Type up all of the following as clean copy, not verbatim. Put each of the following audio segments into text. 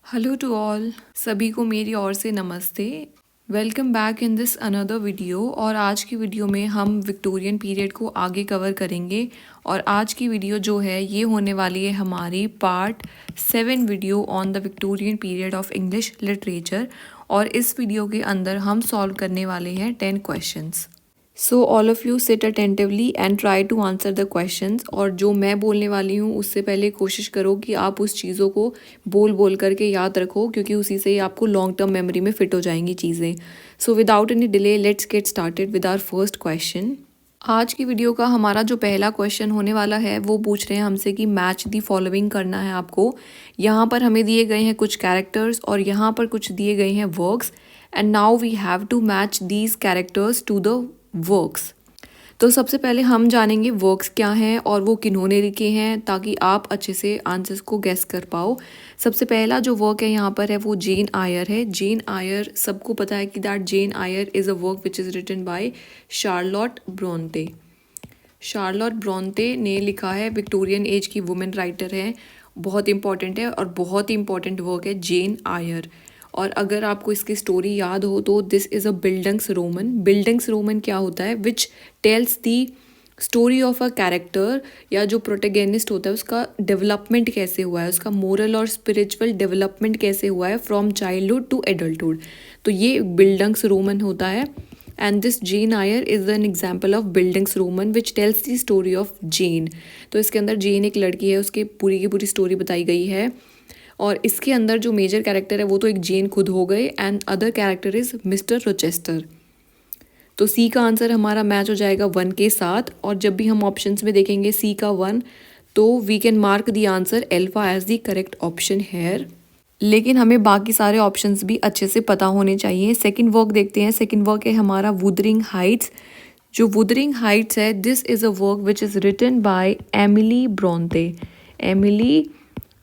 Hello to all, सभी को मेरी ओर से नमस्ते। Welcome back in this another video. और आज की वीडियो में हम विक्टोरियन पीरियड को आगे कवर करेंगे। और आज की वीडियो जो है ये होने वाली है हमारी part 7 video on the Victorian period of English literature. और इस वीडियो के अंदर हम सॉल्व करने वाले हैं 10 questions. So all of you sit attentively and try to answer the questions. और जो मैं बोलने वाली हूँ उससे पहले कोशिश करो कि आप उस चीज़ों को बोल बोल करके याद रखो, क्योंकि उसी से ही आपको लॉन्ग टर्म मेमोरी में फिट हो जाएंगी चीज़ें। So without any delay let's get started with our first question. आज की वीडियो का हमारा जो पहला क्वेश्चन होने वाला है वो पूछ रहे हैं हमसे कि मैच दी फॉलोइंग करना है आपको। यहाँ पर हमें दिए गए हैं कुछ कैरेक्टर्स और यहाँ पर कुछ दिए गए हैं works, and now we have to match these characters to the works. तो सबसे पहले हम जानेंगे वर्क्स क्या हैं और वो किन्होंने लिखे हैं, ताकि आप अच्छे से आंसर्स को गेस कर पाओ। सबसे पहला जो वर्क है यहाँ पर है वो जेन आयर है। जेन आयर, सबको पता है कि that Jane Eyre is a work which is written by Charlotte Bronte. Charlotte Bronte ने लिखा है, विक्टोरियन एज की वुमेन राइटर है, बहुत इंपॉर्टेंट है और बहुत ही इंपॉर्टेंट वर्क है जेन आयर। और अगर आपको इसकी स्टोरी याद हो तो this is a buildings Roman. Buildings Roman क्या होता है? विच tells the story of a character, या जो प्रोटेगनिस्ट होता है उसका डेवलपमेंट कैसे हुआ है, उसका मोरल और स्पिरिचुअल डेवलपमेंट कैसे हुआ है फ्रॉम चाइल्डहुड टू एडल्टहुड। तो ये बिल्डिंग्स रोमन होता है। And this Jane Eyre is an example of bildungsroman which tells the story of Jane. तो इसके अंदर जेन एक लड़की है, उसकी पूरी की पूरी स्टोरी बताई गई है। और इसके अंदर जो मेजर कैरेक्टर है वो तो एक जेन खुद हो गए, and other character is mister Rochester. तो सी का आंसर हमारा मैच हो जाएगा 1 के साथ। और जब भी हम ऑप्शंस में देखेंगे सी का 1, तो we can mark the answer alpha as the correct option here. लेकिन हमें बाकी सारे ऑप्शंस भी अच्छे से पता होने चाहिए। सेकंड वर्क देखते हैं। सेकंड वर्क है हमारा वुदरिंग हाइट्स। जो वुदरिंग हाइट्स है, this is a work which is written by Emily Bronte. Emily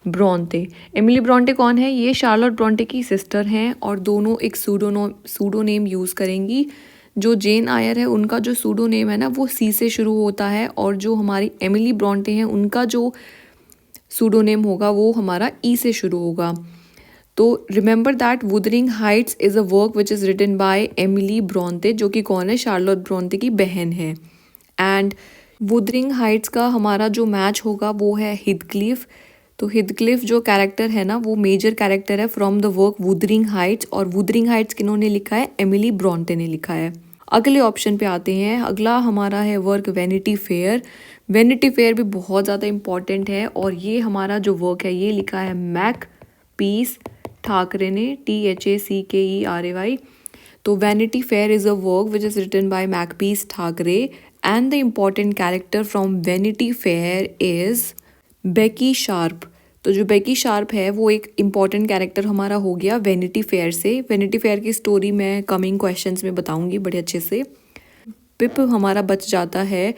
Bronte. Emily Bronte कौन है? ये शार्लोट ब्रोंटे की सिस्टर हैं और दोनों एक सूडोनेम यूज़ करेंगी। जो जेन आयर है उनका जो सूडोनेम है ना वो सी से शुरू होता है, और जो हमारी एमिली ब्रोंटे हैं उनका जो सूडोनेम होगा वो हमारा ई से शुरू होगा। तो remember that Wuthering Heights is a work which is written by Emily Brontë, जो कि कौन है? शार्लोट ब्रोंते की बहन है। एंड वुदरिंग हाइट्स का हमारा जो मैच होगा वो है हिथक्लिफ। तो हिथक्लिफ जो कैरेक्टर है ना वो मेजर कैरेक्टर है from the work Wuthering Heights. और वुदरिंग हाइट्स किन्होंने लिखा है? एमिली ब्रोंटे ने लिखा है। अगले ऑप्शन पे आते हैं। अगला हमारा है work vanity fair. Vanity fair भी बहुत ज़्यादा इंपॉर्टेंट है, और ये हमारा जो वर्क है ये लिखा है मैक पीस ठाकरे ने, THACKERAY। तो Vanity Fair is a work which is written by Makepeace Thackeray, and the important character from Vanity Fair is Becky Sharp. तो जो बेकी शार्प है वो एक इम्पॉर्टेंट कैरेक्टर हमारा हो गया वैनिटी फेयर से। वैनिटी फेयर की स्टोरी मैं कमिंग क्वेश्चंस में बताऊंगी बड़े अच्छे से। पिप हमारा बच जाता है।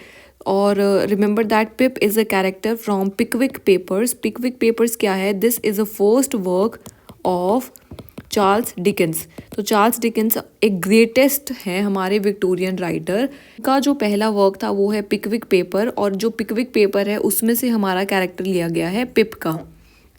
और remember that Pip is a character from Pickwick Papers. Pickwick Papers क्या है? This is a first work of Charles Dickens. तो चार्ल्स डिकेंस एक ग्रेटेस्ट है हमारे विक्टोरियन राइटर का। जो पहला वर्क था वो है पिकविक पेपर, और जो पिकविक पेपर है उसमें से हमारा कैरेक्टर लिया गया है पिप का।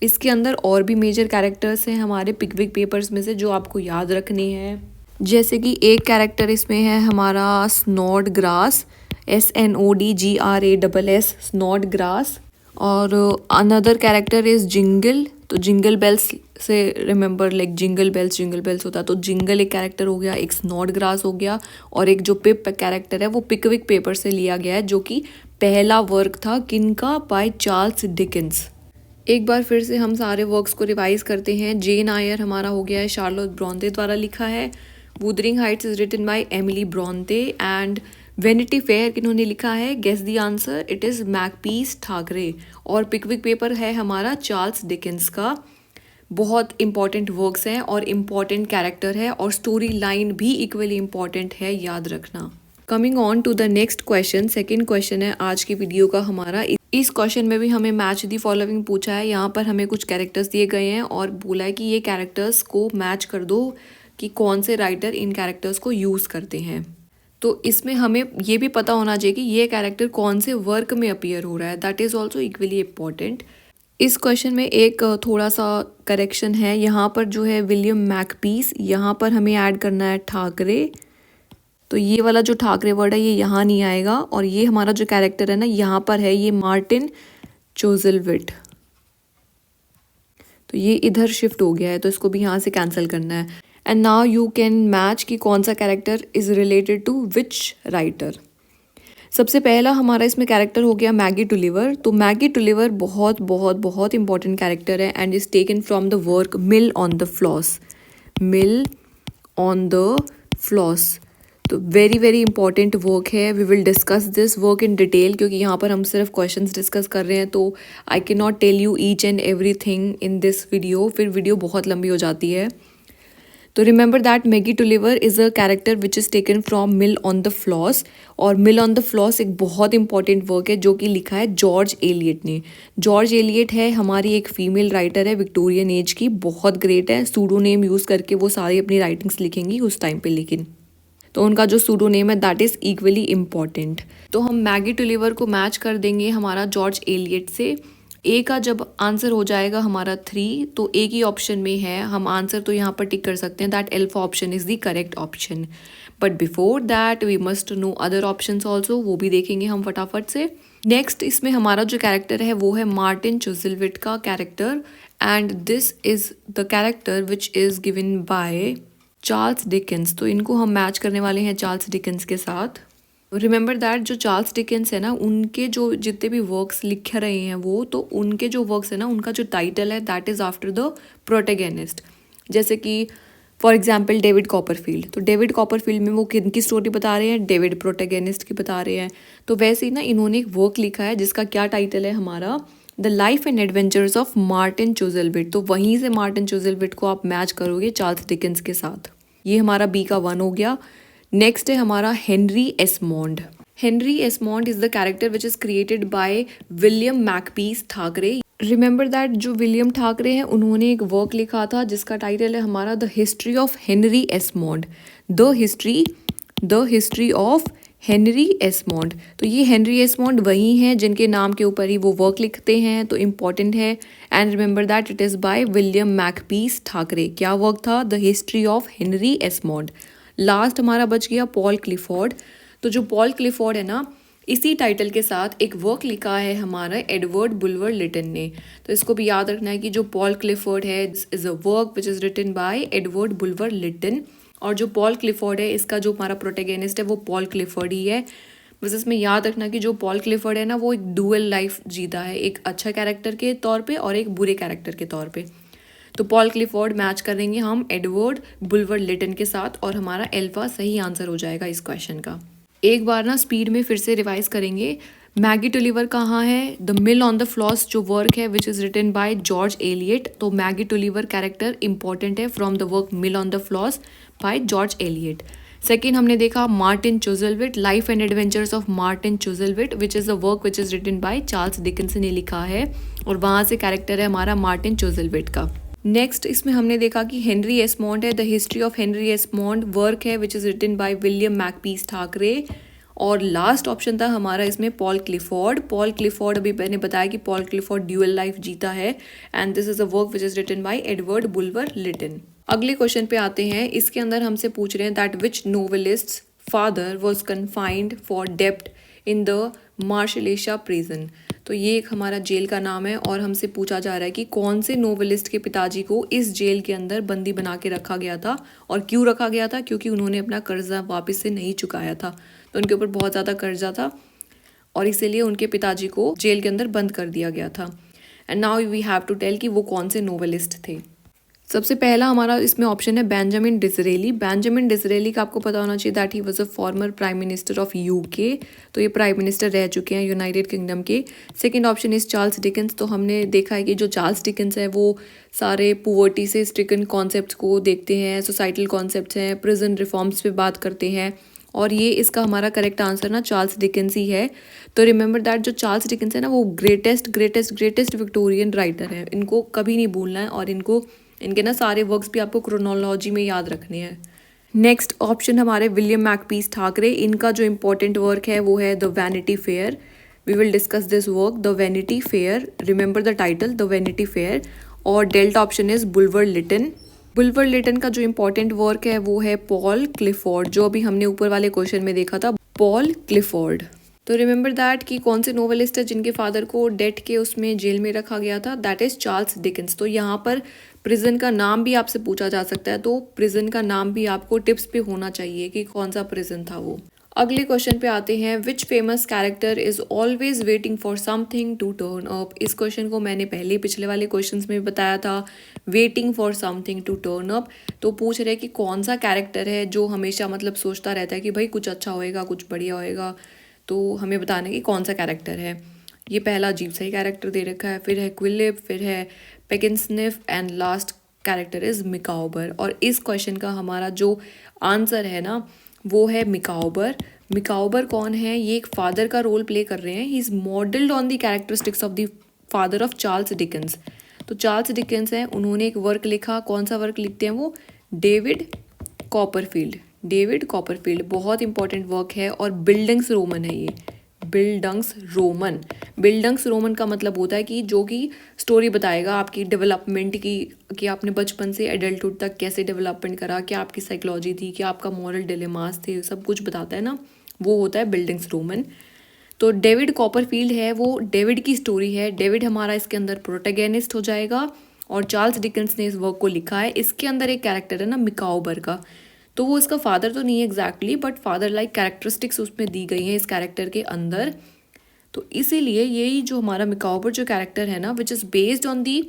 इसके अंदर और भी मेजर कैरेक्टर्स हैं हमारे पिकविक पेपर्स में से जो आपको याद रखने हैं। जैसे कि एक कैरेक्टर इसमें है हमारा स्नॉड ग्रास, SNODGRASS, स्नॉड ग्रास। और अनदर कैरेक्टर इज जिंगल। तो जिंगल बेल्स से रिमेंबर, लाइक जिंगल बेल्स होता है, तो जिंगल एक कैरेक्टर हो गया, एक स्नॉड ग्रास हो गया, और एक जो पिप कैरेक्टर है वो पिकविक पेपर से लिया गया है, जो कि पहला वर्क था किनका? Bye Charles Dickens. एक बार फिर से हम सारे वर्क्स को रिवाइज करते हैं। जेन आयर हमारा हो गया है, शार्लोट ब्रोंते द्वारा लिखा है। Wuthering Heights is written by Emily Brontë. And Vanity Fair किन्होंने लिखा है? Guess the answer, it is Makepeace Thackeray. और पिकविक पेपर है हमारा चार्ल्स डिकेंस का। बहुत इंपॉर्टेंट वर्क्स हैं और इम्पॉर्टेंट कैरेक्टर है, और स्टोरी लाइन भी इक्वली इम्पॉर्टेंट है, याद रखना। Coming on to the next question. Second question है आज की वीडियो का हमारा। इस क्वेश्चन में भी हमें मैच दी फॉलोइंग पूछा है। यहाँ पर हमें कुछ कैरेक्टर्स दिए गए हैं और बोला है कि ये कैरेक्टर्स को मैच कर दो कि कौन से राइटर इन कैरेक्टर्स को यूज़ करते हैं। तो इसमें हमें ये भी पता होना चाहिए कि ये कैरेक्टर कौन से वर्क में अपीयर हो रहा है, that is also equally important. इस क्वेश्चन में एक थोड़ा सा करेक्शन है, यहाँ पर जो है विलियम मैकपीस, यहाँ पर हमें ऐड करना है ठाकरे। तो ये वाला जो ठाकरे वर्ड है ये यहाँ नहीं आएगा, और ये हमारा जो कैरेक्टर है ना यहाँ पर है, ये मार्टिन चुज़लविट। तो ये इधर शिफ्ट हो गया है, तो इसको भी यहाँ से कैंसिल करना है। And now you can match कि कौन सा character is related to which writer. सबसे पहला हमारा इसमें कैरेक्टर हो गया मैगी टुलिवर। तो मैगी टुलिवर बहुत बहुत बहुत इंपॉर्टेंट कैरेक्टर है and is taken from the work Mill on the Floss. Mill on the Floss, तो वेरी वेरी इंपॉर्टेंट वर्क है। We will discuss this work in detail, क्योंकि यहाँ पर हम सिर्फ क्वेश्चंस डिस्कस कर रहे हैं, तो I can not tell you each and every thing in this video, फिर वीडियो बहुत लंबी हो जाती है। तो remember that Maggie Tulliver is a character which is taken from Mill on the Floss. और मिल ऑन द फ्लॉस एक बहुत इंपॉर्टेंट वर्क है जो कि लिखा है जॉर्ज एलियट ने। जॉर्ज एलियट है हमारी एक फीमेल राइटर है विक्टोरियन एज की, बहुत ग्रेट है। सूडो नेम यूज़ करके वो सारी अपनी राइटिंग्स लिखेंगी उस टाइम पे, लेकिन तो उनका जो सूडो नेम है दैट इज़ इक्वली इम्पॉर्टेंट। तो हम मैगी टुलिवर को मैच कर देंगे हमारा जॉर्ज एलियट से। ए का जब आंसर हो जाएगा हमारा 3, तो ए की ऑप्शन में है, हम आंसर तो यहाँ पर टिक कर सकते हैं that alpha option is the correct option. But before that we must know other options also, वो भी देखेंगे हम फटाफट से। नेक्स्ट इसमें हमारा जो कैरेक्टर है वो है मार्टिन चुज़लविट का character, and this is the character which is given by Charles Dickens. तो इनको हम मैच करने वाले हैं चार्ल्स डिकेंस के साथ। रिमेंबर दैट जो चार्ल्स डिकेंस है ना, उनके जो जितने भी वर्क्स लिख रहे हैं वो, तो उनके जो वर्क्स है ना उनका जो टाइटल है that is after the protagonist. जैसे कि फॉर एग्जाम्पल डेविड कॉपरफील्ड, तो डेविड कॉपरफील्ड में वो किन की स्टोरी बता रहे हैं, डेविड प्रोटेगनिस्ट की बता रहे हैं। तो वैसे ही ना इन्होंने एक वर्क लिखा है जिसका क्या टाइटल है हमारा, the life and adventures of Martin Chuzzlewit. तो वहीं से मार्टिन चुज़लविट को आप मैच करोगे चार्ल्स डिकेंस के साथ। ये हमारा बी का 1 हो गया। नेक्स्ट है हमारा Henry Esmond. Henry Esmond is the character which is created by William Makepeace Thackeray. Remember that जो विलियम ठाकरे हैं उन्होंने एक वर्क लिखा था जिसका टाइटल है हमारा the history of Henry Esmond. The history of Henry Esmond. तो ये हेनरी एस्मोंड वही हैं जिनके नाम के ऊपर ही वो वर्क लिखते हैं, तो इम्पॉर्टेंट है। And remember that it is by William Makepeace Thackeray. क्या वर्क था, the history of Henry Esmond. Last हमारा बच गया पॉल क्लिफोर्ड। तो जो पॉल क्लिफोर्ड है ना, इसी टाइटल के साथ एक वर्क लिखा है हमारा एडवर्ड बुल्वर लिटन ने। तो इसको भी याद रखना है कि जो पॉल क्लिफोर्ड है is a work which is written by Edward Bulwer Lytton. और जो पॉल क्लिफोर्ड है इसका जो हमारा प्रोटेगनिस्ट है वो पॉल क्लिफोर्ड ही है। बस इसमें याद रखना कि जो पॉल क्लिफोर्ड है ना वो एक डुअल लाइफ जीता है, एक अच्छा कैरेक्टर के तौर पे और एक बुरे कैरेक्टर के तौर पे। तो पॉल क्लिफोर्ड मैच करेंगे हम एडवर्ड बुल्वर लिटन के साथ, और हमारा एल्फा सही आंसर हो जाएगा इस क्वेश्चन का। एक बार ना स्पीड में फिर से रिवाइज करेंगे। मैगी टुलिवर कहाँ है, the Mill on the Floss जो वर्क है which is written by George Eliot. तो मैगी टुलिवर कैरेक्टर इंपॉर्टेंट है from the work Mill on the Floss by George Eliot. Second हमने देखा Martin Chuzzlewit, life and adventures of Martin Chuzzlewit which is the work which is written by Charles Dickens ने लिखा है, और वहाँ से character है हमारा मार्टिन चुज़लविट का। नेक्स्ट इसमें हमने देखा कि हेनरी एस्मोंड है, the history of Henry Esmond work है which is written by William Makepeace Thackeray. और लास्ट ऑप्शन था हमारा इसमें पॉल क्लिफोर्ड। पॉल क्लिफोर्ड अभी मैंने बताया कि पॉल क्लिफोर्ड ड्यूअल लाइफ जीता है, and this is a work which is written by Edward Bulwer Lytton. अगले क्वेश्चन पे आते हैं। इसके अंदर हमसे पूछ रहे हैं that which novelist's father was confined for डेप्ट इन द मार्शलेशा प्रिजन। तो ये एक हमारा जेल का नाम है, और हमसे पूछा जा रहा है कि कौन से नोवेलिस्ट के पिताजी को इस जेल के अंदर बंदी बना के रखा गया था, और क्यों रखा गया था, क्योंकि उन्होंने अपना कर्जा वापस से नहीं चुकाया था। तो उनके ऊपर बहुत ज़्यादा कर्जा था और इसीलिए उनके पिताजी को जेल के अंदर बंद कर दिया गया था। And now we have to tell कि वो कौन से नोवेलिस्ट थे। सबसे पहला हमारा इसमें ऑप्शन है बेंजामिन डिसरेली। बेंजामिन डिसरेली का आपको पता होना चाहिए that he was a former prime minister of UK. तो ये प्राइम मिनिस्टर रह चुके हैं यूनाइटेड किंगडम के। Second option is Charles Dickens. तो हमने देखा है कि जो चार्ल्स डिकेंस है वो सारे पुवर्टी से स्ट्रिकन कॉन्सेप्ट्स को देखते हैं, सोसाइटल कॉन्सेप्ट्स हैं, प्रिजन रिफॉर्म्स पे बात करते हैं, और ये इसका हमारा करेक्ट आंसर ना चार्ल्स डिकेंस ही है। तो रिमेंबर दैट जो चार्ल्स डिकेंस है ना वो ग्रेटेस्ट विक्टोरियन राइटर है। इनको कभी नहीं भूलना है, और इनके ना सारे वर्क्स भी आपको क्रोनोलॉजी में याद रखने हैं। नेक्स्ट ऑप्शन हमारे विलियम मैकपीस ठाकरे। इनका जो इम्पोर्टेंट वर्क है वो है the Vanity Fair. We will discuss this work, the Vanity Fair, remember the title, the Vanity Fair. और delta option is Bulwer Lytton. Bulwer Lytton का जो important work है वो है पॉल क्लिफोर्ड, जो अभी हमने ऊपर वाले क्वेश्चन में देखा था, पॉल क्लिफोर्ड। तो रिमेंबर दैट कि कौन से नोवेलिस्ट है जिनके फादर को डेथ के उसमें जेल में रखा गया था, दैट इज चार्ल्स डिकेंस। तो यहाँ पर प्रिजन का नाम भी आपसे पूछा जा सकता है, तो प्रिजन का नाम भी आपको टिप्स पे होना चाहिए कि कौन सा प्रिजन था वो। अगले क्वेश्चन पे आते हैं, which famous character is always waiting for something to turn up. इस क्वेश्चन को मैंने पहले पिछले वाले क्वेश्चंस में बताया था, waiting for something to turn up. तो पूछ रहे कि कौन सा कैरेक्टर है जो हमेशा मतलब सोचता रहता है कि भाई कुछ अच्छा होएगा, कुछ बढ़िया होएगा, तो हमें बताना है कि कौन सा कैरेक्टर है। ये पहला अजीब सा ही कैरेक्टर दे रखा है, फिर है क्विलिप, फिर है पेकिंसनिफ एंड लास्ट कैरेक्टर इज मिकाओबर। और इस क्वेश्चन का हमारा जो आंसर है ना वो है मिकाओबर। मिकाओबर कौन है? ये एक फादर का रोल प्ले कर रहे हैं। He is modelled on the characteristics of the father of Charles Dickens. तो चार्ल्स डिकेंस हैं, उन्होंने एक वर्क लिखा, कौन सा वर्क लिखते हैं वो? David Copperfield. डेविड कॉपरफील्ड बहुत इंपॉर्टेंट वर्क है। और बिल्डिंग्स रोमन है ये, बिल्डंग्स रोमन। बिल्डंग्स रोमन का मतलब होता है कि जो कि स्टोरी बताएगा आपकी डेवलपमेंट की, कि आपने बचपन से एडल्टहुड तक कैसे डेवलपमेंट करा, क्या आपकी साइकोलॉजी थी, क्या आपका मॉरल डिलेमास थे, सब कुछ बताता है ना, वो होता है बिल्डिंग्स रोमन। तो डेविड कॉपरफील्ड है वो डेविड की स्टोरी है। डेविड हमारा इसके अंदर प्रोटैगनिस्ट हो जाएगा और चार्ल्स डिकेंस ने इस वर्क को लिखा है। इसके अंदर एक कैरेक्टर है ना मिकाओबर का, तो वो इसका फादर तो नहीं है exactly, but father like characteristics उसमें दी गई हैं इस कैरेक्टर के अंदर। तो इसीलिए यही जो हमारा मिकाओबर जो कैरेक्टर है ना, which is based on the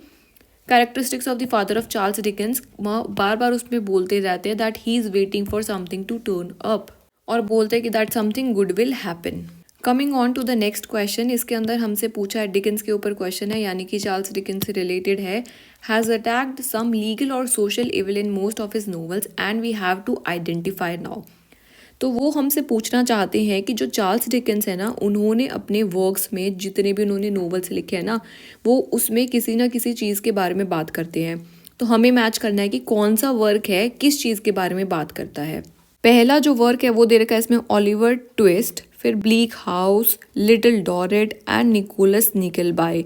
characteristics of the father of Charles Dickens, बार बार उसमें बोलते रहते हैं that he is waiting for something to turn up, और बोलते हैं कि that something good will happen. Coming on to the next question, इसके अंदर हमसे पूछा है, डिकेंस के ऊपर क्वेश्चन है, यानी कि चार्ल्स डिकेंस से रिलेटेड है। हैज़ अटैक्ड सम लीगल और social evil in most of his novels and we have to identify now. तो वो हमसे पूछना चाहते हैं कि जो चार्ल्स डिकेंस है ना, उन्होंने अपने वर्क्स में जितने भी उन्होंने नॉवेल्स लिखे हैं ना, वो उसमें किसी ना किसी चीज़ के बारे में बात करते हैं। तो हमें मैच करना है कि कौन सा वर्क है किस चीज़ के बारे में बात करता है। पहला जो वर्क है वो दे रखा है इसमें ओलिवर ट्विस्ट, फिर Bleak House, Little Dorrit and Nicholas Nickleby.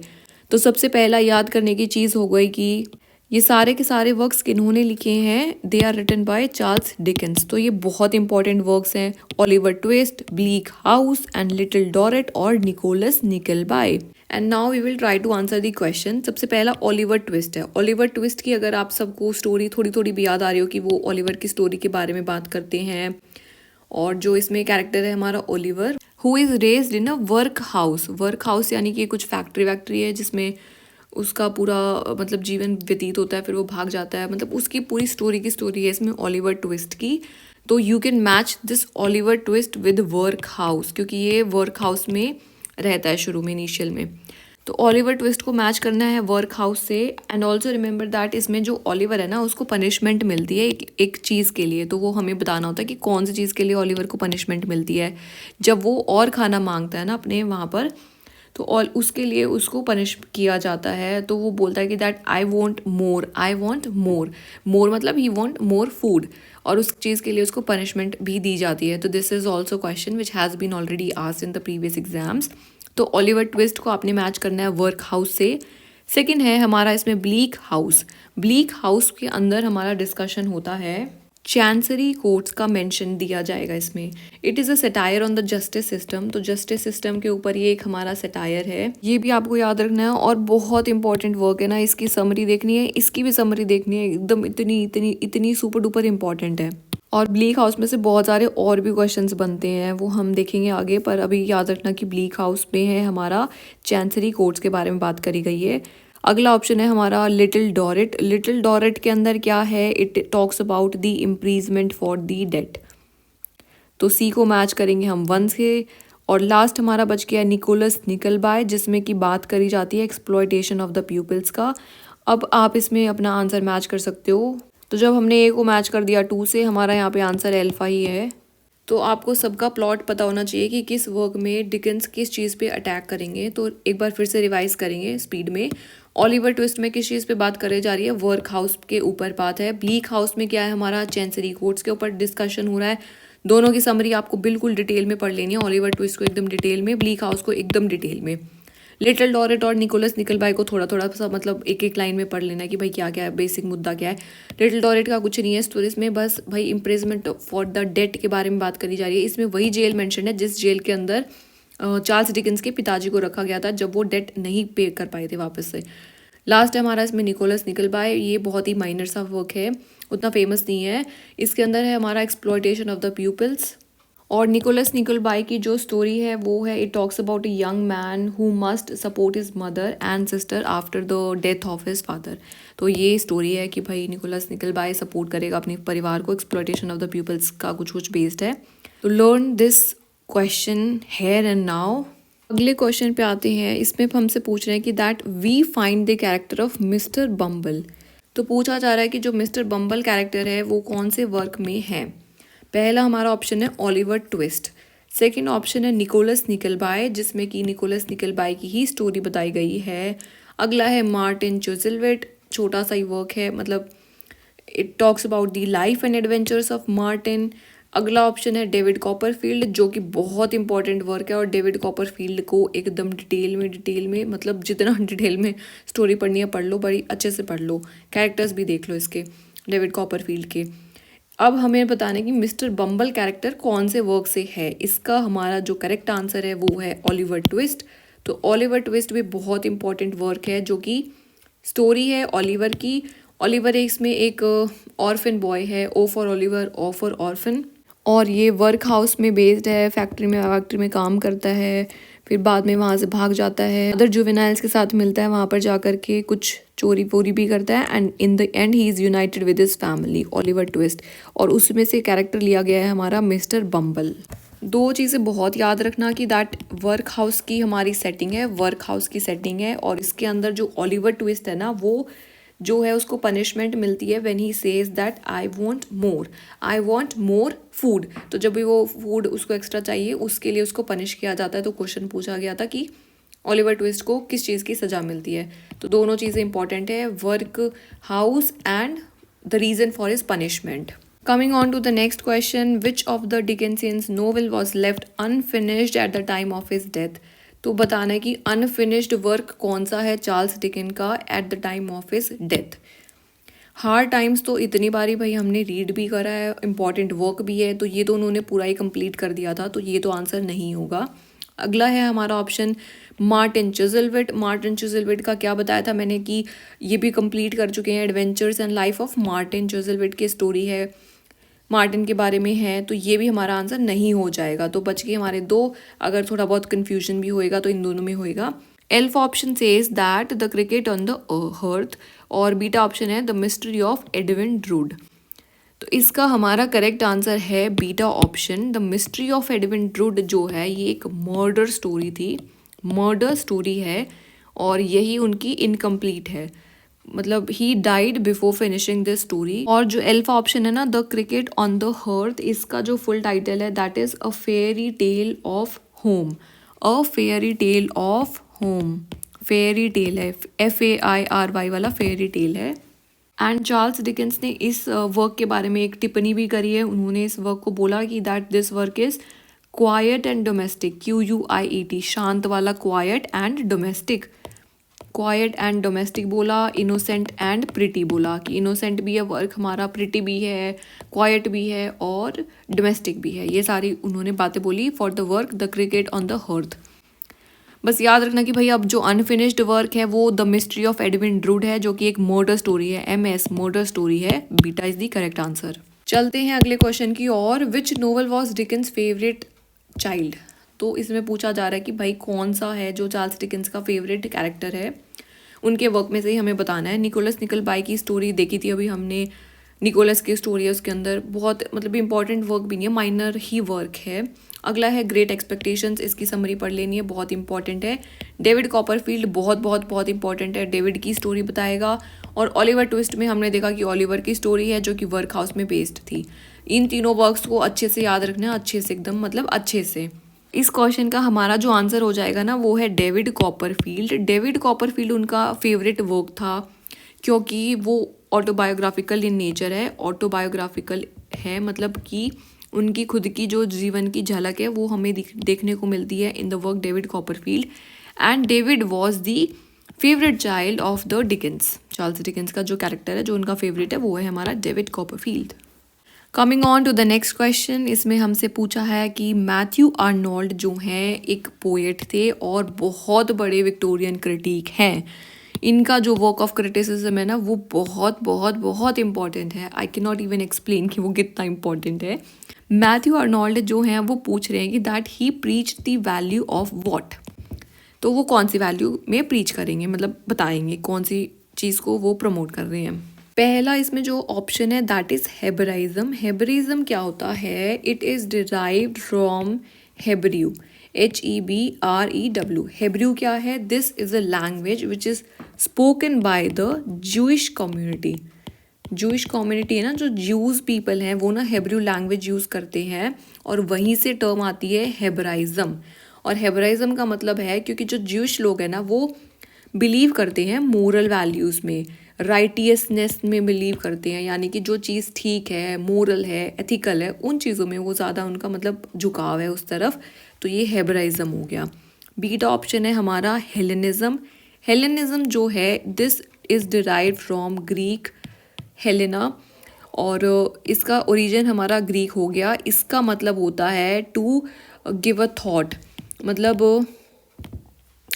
तो सबसे पहला याद करने की चीज़ हो गई कि ये सारे के सारे वर्क्स किन्होंने लिखे हैं, they are written by Charles Dickens. तो ये बहुत इंपॉर्टेंट वर्क्स हैं, Oliver Twist, Bleak House and Little Dorrit और Nicholas Nickleby. And now we will try to answer the question. सबसे पहला ओलिवर ट्विस्ट है। ओलिवर ट्विस्ट की अगर आप सबको स्टोरी थोड़ी थोड़ी भी याद आ रही हो कि वो ओलिवर की स्टोरी के बारे में बात करते हैं, और जो इसमें कैरेक्टर है हमारा Oliver, who is raised in a work house. Work house यानी कि कुछ फैक्ट्री वैक्ट्री है जिसमें उसका पूरा मतलब जीवन व्यतीत होता है, फिर वो भाग जाता है, मतलब उसकी पूरी स्टोरी की स्टोरी है इसमें ओलिवर ट्विस्ट की। तो you can match this Oliver twist with work house, क्योंकि ये वर्क हाउस में रहता है शुरू में, इनिशियल में। तो ओलिवर ट्विस्ट को मैच करना है वर्क हाउस से। एंड ऑल्सो रिमेंबर दैट इसमें जो ओलिवर है ना, उसको पनिशमेंट मिलती है एक चीज़ के लिए, तो वो हमें बताना होता है कि कौन सी चीज़ के लिए ओलिवर को पनिशमेंट मिलती है। जब वो और खाना मांगता है ना अपने वहाँ पर, तो और उसके लिए उसको पनिश किया जाता है। तो वो बोलता है कि that I want more, I want more. More मतलब ही वॉन्ट मोर फूड, और उस चीज़ के लिए उसको पनिशमेंट भी दी जाती है। तो this is also question which has been already asked in the previous exams. तो ओलिवर ट्विस्ट को आपने मैच करना है वर्क हाउस से। सेकेंड है हमारा इसमें ब्लीक हाउस। ब्लीक हाउस के अंदर हमारा डिस्कशन होता है, चैंसरी कोर्ट्स का मेंशन दिया जाएगा इसमें। It is a satire on the justice system. तो जस्टिस सिस्टम के ऊपर ये एक हमारा सटायर है, ये भी आपको याद रखना है। और बहुत इंपॉर्टेंट वर्क है ना, इसकी समरी देखनी है, इसकी भी समरी देखनी है, एकदम इतनी इतनी इतनी सुपर डुपर इंपॉर्टेंट है। और ब्लीक हाउस में से बहुत सारे और भी क्वेश्चंस बनते हैं, वो हम देखेंगे आगे, पर अभी याद रखना कि ब्लीक हाउस में है हमारा चैंसरी कोर्ट्स के बारे में बात करी गई है। अगला ऑप्शन है हमारा लिटिल डॉरेट। लिटिल डॉरेट के अंदर क्या है? It talks about the imprisonment for the debt. तो सी को मैच करेंगे हम 1 से। और लास्ट हमारा बच गया निकोलस निकलबाय, जिसमें कि बात करी जाती है एक्सप्लॉयटेशन ऑफ द प्यूपिल्स का। अब आप इसमें अपना आंसर मैच कर सकते हो। तो जब हमने ए को मैच कर दिया 2 से, हमारा यहाँ पे आंसर एल्फा ही है। तो आपको सबका प्लॉट पता होना चाहिए कि किस वर्क में डिकेंस किस चीज़ पे अटैक करेंगे। तो एक बार फिर से रिवाइज करेंगे स्पीड में। ओलिवर ट्विस्ट में किस चीज़ पे बात करे जा रही है? वर्क हाउस के ऊपर बात है। ब्लीक हाउस में क्या है हमारा? चैंसरी कोर्ट्स के ऊपर डिस्कशन हो रहा है। दोनों की समरी आपको बिल्कुल डिटेल में पढ़ लेनी है, ओलिवर ट्विस्ट को एकदम डिटेल में, ब्लीक हाउस को एकदम डिटेल में। लिटिल डॉरेट और निकोलस निकलबाई को थोड़ा थोड़ा सा मतलब एक एक लाइन में पढ़ लेना कि भाई क्या क्या है, बेसिक मुद्दा क्या है। लिटिल डॉरेट का कुछ नहीं है स्टोरीज में, बस भाई इम्प्रिजमेंट फॉर द डेट के बारे में बात करी जा रही है। इसमें वही जेल मेंशन है जिस जेल के अंदर चार्ल्स डिकेंस के पिताजी को रखा गया था जब वो डेट नहीं पे कर पाए थे वापस से। लास्ट है हमारा इसमें निकोलस निकलबाई, ये बहुत ही माइनर सा वर्क है, उतना फेमस नहीं है। इसके अंदर है हमारा एक्सप्लॉयटेशन ऑफ द पीपल्स। और निकोलस निकलबाई की जो स्टोरी है वो है, it talks about a young man who must support his mother and sister after the death of his father. तो ये स्टोरी है कि भाई निकोलस निकलबाई सपोर्ट करेगा अपने परिवार को, एक्सप्लॉयटेशन ऑफ द पीपल्स का कुछ कुछ बेस्ड है। तो learn this question here and now. अगले क्वेश्चन पे आते हैं, इसमें हमसे पूछ रहे हैं कि that we find the character of Mister Bumble. तो पूछा जा रहा है कि जो मिस्टर बम्बल कैरेक्टर है वो कौन से वर्क में है। पहला हमारा ऑप्शन है ओलिवर ट्विस्ट, सेकंड ऑप्शन है निकोलस निकलबाई जिसमें कि निकोलस निकलबाई की ही स्टोरी बताई गई है। अगला है मार्टिन चुज़लविट, छोटा सा ही वर्क है, मतलब it talks about the life and adventures of Martin. अगला ऑप्शन है डेविड कॉपरफील्ड जो कि बहुत इंपॉर्टेंट वर्क है, और डेविड कॉपरफील्ड को एकदम डिटेल में मतलब जितना डिटेल में स्टोरी पढ़नी है पढ़ लो, बड़ी अच्छे से पढ़ लो, कैरेक्टर्स भी देख लो इसके डेविड कॉपरफील्ड के। अब हमें बताना है कि मिस्टर बम्बल कैरेक्टर कौन से वर्क से है। इसका हमारा जो करेक्ट आंसर है वो है ओलिवर ट्विस्ट। तो ओलिवर ट्विस्ट भी बहुत इंपॉर्टेंट वर्क है जो कि स्टोरी है ओलिवर की। ओलिवर इसमें एक ऑर्फन बॉय है, O for Oliver, O for orphan, और ये वर्क हाउस में बेस्ड है, फैक्ट्री में काम करता है, फिर बाद में वहाँ से भाग जाता है, अदर जुवेनाइल्स के साथ मिलता है, वहाँ पर जाकर के कुछ चोरी वोरी भी करता है, and in the end he is United with his family, Oliver twist. और उसमें से कैरेक्टर लिया गया है हमारा मिस्टर बम्बल। दो चीज़ें बहुत याद रखना कि दैट वर्क हाउस की हमारी सेटिंग है, वर्क हाउस की सेटिंग है, और इसके अंदर जो ओलिवर ट्विस्ट है ना वो जो है उसको पनिशमेंट मिलती है when he says that I want more food. तो जब भी वो फूड उसको एक्स्ट्रा चाहिए उसके लिए उसको पनिश किया जाता है। तो क्वेश्चन पूछा गया था कि ओलिवर ट्विस्ट को किस चीज़ की सज़ा मिलती है। तो दोनों चीज़ें इंपॉर्टेंट है, work house and the reason for his punishment. Coming on to the next question, which of the Dickensian's novel was left unfinished at the time of his death? तो बताना है कि अनफिनिश्ड वर्क कौन सा है Charles डिकेन का at the time of his death. Hard times तो इतनी बारी भाई हमने रीड भी करा है, इम्पॉर्टेंट वर्क भी है, तो ये तो उन्होंने पूरा ही कंप्लीट कर दिया था, तो ये तो आंसर नहीं होगा। अगला है हमारा ऑप्शन मार्टिन चुज़लविट। मार्टिन चुज़लविट का क्या बताया था मैंने कि ये भी कंप्लीट कर चुके हैं, adventures and life of Martin Chuzzlewit की स्टोरी है, मार्टिन के बारे में है, तो ये भी हमारा आंसर नहीं हो जाएगा। तो बच गए हमारे दो, अगर थोड़ा बहुत कन्फ्यूजन भी होएगा तो इन दोनों में होएगा। Alpha option says that the cricket on the hearth, और बीटा ऑप्शन है the mystery of Edwin Drood. तो इसका हमारा करेक्ट आंसर है beta option, the mystery of Edwin Drood. जो है ये एक मर्डर स्टोरी थी, मर्डर स्टोरी है, और यही उनकी इनकम्प्लीट है, मतलब he died before finishing this story. और जो एल्फा ऑप्शन है ना the cricket on the hearth, इसका जो फुल टाइटल है that is a fairy tale of home, a fairy tale of home, fairy tale है, FAIRY वाला फेयरी टेल है। एंड चार्ल्स डिकेंस ने इस वर्क के बारे में एक टिप्पणी भी करी है, उन्होंने इस वर्क को बोला कि that this work is quiet and domestic, QUIET, शांत वाला quiet and domestic, quiet and domestic बोला, इनोसेंट एंड प्रिटी बोला कि इनोसेंट भी है वर्क हमारा, प्रिटी भी है, क्वाइट भी है और डोमेस्टिक भी है, ये सारी उन्होंने बातें बोली for the work the cricket on the hearth. बस याद रखना कि भाई अब जो अनफिनिश्ड वर्क है वो the mystery of Edwin Drood है जो कि एक मर्डर स्टोरी है, MS मर्डर स्टोरी है, beta is the correct answer. चलते हैं अगले क्वेश्चन की और, which novel was Dickens favourite child. तो इसमें पूछा जा रहा है कि भाई कौन सा है जो चार्ल्स डिकेंस का फेवरेट कैरेक्टर है, उनके वर्क में से ही हमें बताना है। निकोलस निकलबाई की स्टोरी देखी थी अभी हमने, निकोलस की स्टोरी है उसके अंदर, बहुत मतलब इंपॉर्टेंट वर्क भी नहीं है, माइनर ही वर्क है। अगला है ग्रेट एक्सपेक्टेशंस, इसकी समरी पढ़ लेनी है, बहुत इंपॉर्टेंट है। डेविड कॉपरफील्ड बहुत बहुत बहुत इंपॉर्टेंट है, डेविड की स्टोरी बताएगा। और ओलिवर ट्विस्ट में हमने देखा कि ओलिवर की स्टोरी है जो कि वर्क हाउस में बेस्ड थी। इन तीनों वर्क्स को अच्छे से याद रखना, अच्छे से एकदम मतलब अच्छे से। इस क्वेश्चन का हमारा जो आंसर हो जाएगा ना वो है डेविड कॉपरफील्ड। डेविड कॉपरफील्ड उनका फेवरेट वर्क था क्योंकि वो ऑटोबायोग्राफिकल इन नेचर है, ऑटोबायोग्राफिकल है, मतलब कि उनकी खुद की जो जीवन की झलक है वो हमें देखने को मिलती है in the work David Copperfield. And David was the favourite child of the Dickens. Charles Dickens का जो कैरेक्टर है, जो उनका फेवरेट है, वो है हमारा David Copperfield. Coming on to the next question, इसमें हमसे पूछा है कि मैथ्यू आर्नोल्ड जो हैं एक पोएट थे और बहुत बड़े विक्टोरियन क्रिटिक हैं। इनका जो वर्क ऑफ क्रिटिसिज्म है ना, वो बहुत बहुत बहुत इंपॉर्टेंट है। आई कैन नॉट इवन एक्सप्लेन कि वो कितना इंपॉर्टेंट है। मैथ्यू आर्नोल्ड जो हैं वो पूछ रहे हैं कि that he preach the value of what. तो वो कौन सी वैल्यू में प्रीच करेंगे, मतलब बताएंगे कौन सी चीज़ को वो प्रमोट कर रहे हैं। पहला इसमें जो ऑप्शन है दैट इज़ हेब्राइज्म। हेब्राइज्म क्या होता है? It is derived from Hebrew, HEBREW। Hebrew क्या है? This is a language which is spoken by the Jewish community. Jewish community है ना, जो ज्यूज़ पीपल हैं वो ना हेब्रू लैंग्वेज यूज़ करते हैं और वहीं से टर्म आती है हेब्राइज्म। और हेब्राइज्म का मतलब है, क्योंकि जो ज्यूइश लोग हैं ना वो बिलीव करते हैं मोरल वैल्यूज़ में, राइटियसनेस में बिलीव करते हैं, यानी कि जो चीज़ ठीक है, मोरल है, एथिकल है, उन चीज़ों में वो ज़्यादा उनका मतलब झुकाव है उस तरफ। तो ये हेब्राइज्म हो गया। बीटा ऑप्शन है हमारा हेलेनिज्म। हेलेनिज्म जो है this is derived from Greek Helena, और इसका ओरिजिन हमारा ग्रीक हो गया। इसका मतलब होता है टू गिव अ थॉट, मतलब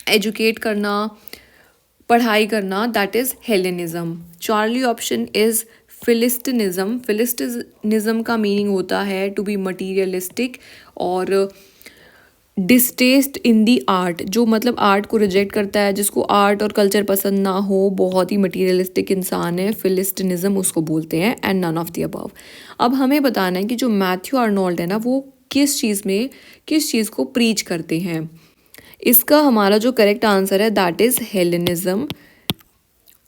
एजुकेट करना, पढ़ाई करना, that is Hellenism. Charlie option is Philistinism. Philistinism का मीनिंग होता है टू बी मटीरियलिस्टिक और डिस्टेस्ट इन दी आर्ट, जो मतलब आर्ट को रिजेक्ट करता है, जिसको आर्ट और कल्चर पसंद ना हो, बहुत ही मटीरियलिस्टिक इंसान है, फिलिस्टिनिज्म उसको बोलते हैं। And none of the above. अब हमें बताना है कि जो मैथ्यू आर्नोल्ड है ना वो किस चीज़ को प्रीच करते हैं। इसका हमारा जो करेक्ट आंसर है that is Hellenism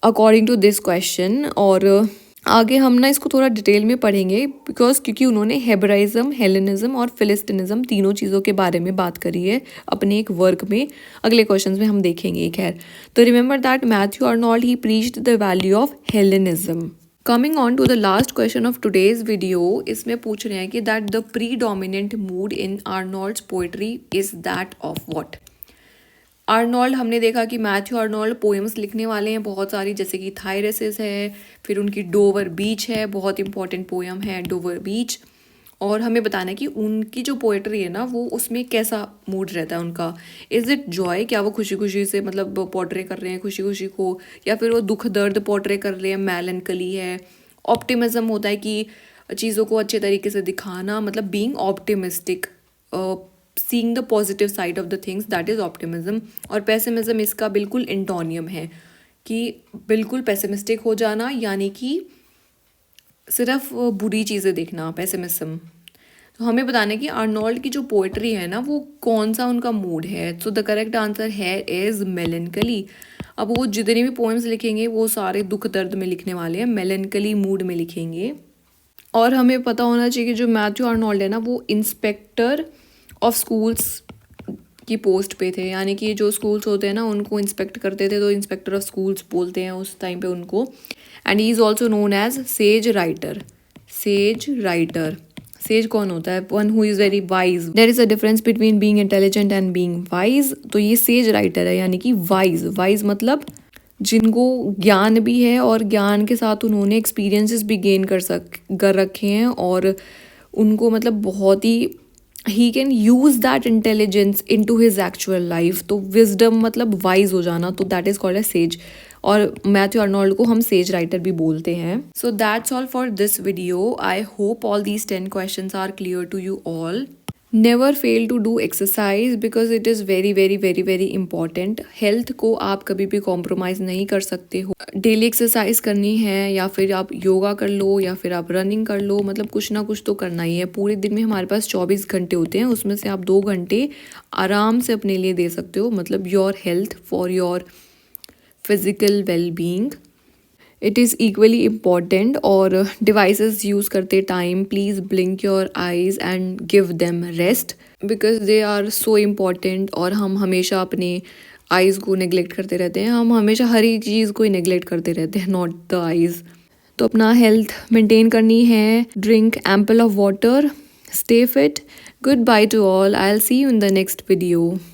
according to this question. और आगे हम ना इसको थोड़ा डिटेल में पढ़ेंगे क्योंकि उन्होंने हेब्राइज्म, हेलेनिज्म और फिलिस्टिनिज्म तीनों चीज़ों के बारे में बात करी है अपने एक वर्क में। अगले क्वेश्चंस में हम देखेंगे। खैर, तो remember that Matthew Arnold he preached the value of Hellenism. Coming on to the last question of today's video, इसमें पूछ रहे हैं कि that the predominant mood in Arnold's poetry is that of what. Arnold, हमने देखा कि Matthew Arnold poems लिखने वाले हैं बहुत सारी, जैसे कि थायरेसिस है, फिर उनकी डोवर बीच है, बहुत इंपॉर्टेंट पोएम है डोवर बीच। और हमें बताना है कि उनकी जो पोएट्री है ना वो उसमें कैसा मूड रहता है उनका। इज़ इट जॉय, क्या वो खुशी खुशी से मतलब पोर्ट्रे कर रहे हैं खुशी खुशी को, या फिर वो दुख दर्द पोर्ट्रे कर रहे हैं, मेलनकली है। ऑप्टिमिज्म होता है कि चीज़ों को अच्छे तरीके से दिखाना, मतलब being optimistic, seeing the positive side of the things, that is optimism. और पेसिमिज्म इसका बिल्कुल इंटोनियम है कि बिल्कुल पेसिमिस्टिक हो जाना, यानी कि सिर्फ बुरी चीज़ें देखना, पेसिमिज्म। तो हमें बताना है कि आर्नोल्ड की जो पोएट्री है ना वो कौन सा उनका मूड है। सो द करेक्ट आंसर है इज़ मेलनकली। अब वो जितने भी पोएम्स लिखेंगे वो सारे दुख दर्द में लिखने वाले हैं, मेलनकली मूड में लिखेंगे। और हमें पता होना चाहिए कि जो मैथ्यू आर्नोल्ड है ना वो इंस्पेक्टर ऑफ स्कूल्स की पोस्ट पे थे, यानी कि जो स्कूल्स होते हैं ना उनको इंस्पेक्ट करते थे, तो इंस्पेक्टर ऑफ स्कूल्स बोलते हैं उस टाइम पे उनको। And he is also known as sage writer. Sage writer, sage कौन होता है? One who is very wise. There is a difference between being intelligent and being wise. तो ये सेज राइटर है, यानी कि वाइज। वाइज मतलब जिनको ज्ञान भी है और ज्ञान के साथ उन्होंने एक्सपीरियंसेस भी गेन कर रखे हैं, और उनको मतलब बहुत ही he can use that intelligence into his actual life. तो विजडम मतलब वाइज हो जाना, तो that is called a sage. और मैथ्यू आर्नोल्ड को हम सेज राइटर भी बोलते हैं। So that's all for this video. I hope all these 10 questions are clear to you all. Never fail to do exercise because it is very very very very important. Health को आप कभी भी compromise नहीं कर सकते हो। Daily exercise करनी है, या फिर आप योगा कर लो, या फिर आप रनिंग कर लो, मतलब कुछ ना कुछ तो करना ही है। पूरे दिन में हमारे पास 24 घंटे होते हैं, उसमें से आप 2 घंटे आराम से अपने लिए दे सकते हो, मतलब your health, for your physical well being. It is equally important. और डिवाइसेस यूज़ करते time please blink your eyes and give them rest because they are so important. और हम हमेशा अपने आइज़ को नेग्लेक्ट करते रहते हैं, हम हमेशा हर एक चीज़ को ही नेग्लेक्ट करते रहते हैं, नॉट द आइज़। तो अपना हेल्थ मेंटेन करनी है। Drink ample of water, Stay fit. Goodbye to all. I'll see you in the next video.